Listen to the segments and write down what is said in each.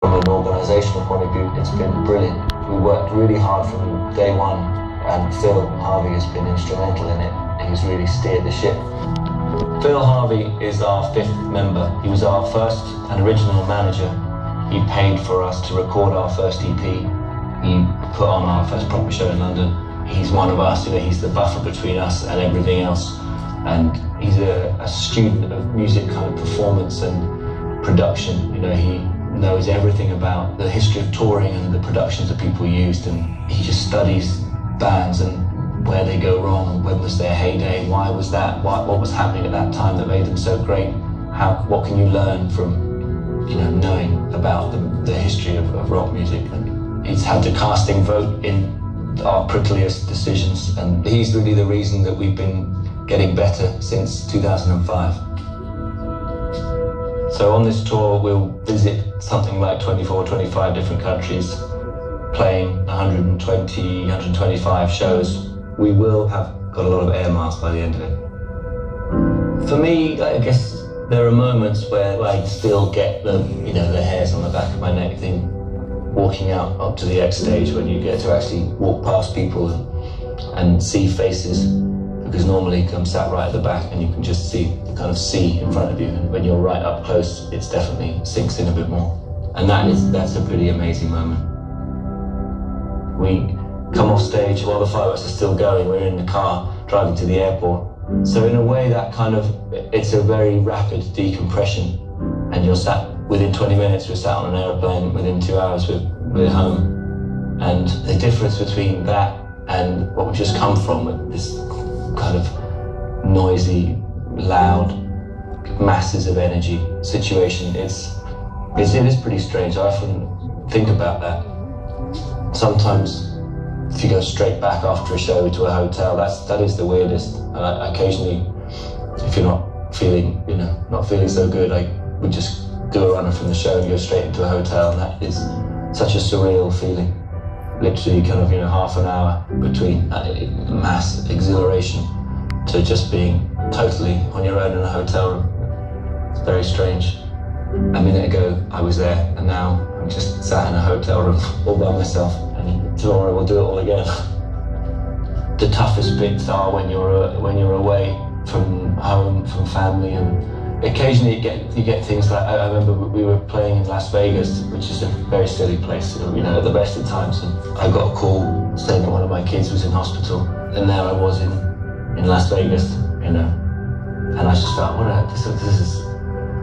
From an organisational point of view, it's been brilliant. We worked really hard from day one, and Phil Harvey has been instrumental in it. He's really steered the ship. Phil Harvey is our 5th member. He was our first and original manager. He paid for us to record our first EP. He put on our first proper show in London. He's one of us, he's the buffer between us and everything else. And he's a student of music kind of performance and production. He knows everything about the history of touring and the productions that people used, and he just studies bands and where they go wrong, and when was their heyday, why was that, what was happening at that time that made them so great, what can you learn from knowing about the history of rock music. And he's had the casting vote in our prickliest decisions, and he's really the reason that we've been getting better since 2005. So on this tour, we'll visit something like 24, 25 different countries, playing 120, 125 shows. We will have got a lot of air miles by the end of it. For me, I guess there are moments where I still get the hairs on the back of my neck thing, walking out up to the X stage when you get to actually walk past people and see faces, because normally I'm sat right at the back and you can just see the kind of sea in front of you, and when you're right up close, it's definitely sinks in a bit more. And that's a pretty amazing moment. We come off stage while the fireworks are still going. We're in the car driving to the airport. So in a way, it's a very rapid decompression, and you're sat within 20 minutes, we're sat on an aeroplane. Within 2 hours, we're home. And the difference between that and what we've just come from, with this kind of noisy, loud, masses of energy situation, it is pretty strange. I often think about that. Sometimes, if you go straight back after a show to a hotel, that is the weirdest. And occasionally, if you're not feeling so good, I would just do a runner from the show and go straight into a hotel, and that is such a surreal feeling. Literally kind of half an hour between mass exhilaration to just being totally on your own in a hotel room. It's very strange. A minute ago I was there, and now I'm just sat in a hotel room all by myself, and tomorrow we'll do it all again. The toughest bits are when you're away from home, from family, and occasionally you get things like, I remember we were playing in Las Vegas, which is a very silly place, at the best of times, and I got a call saying that one of my kids was in hospital, and there I was in Las Vegas, and I just felt,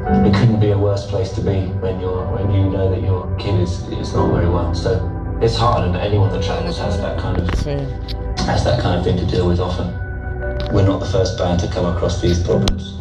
it couldn't be a worse place to be when you know that your kid is not very well. So it's hard, and anyone that travels has that kind of thing to deal with often. We're not the first band to come across these problems.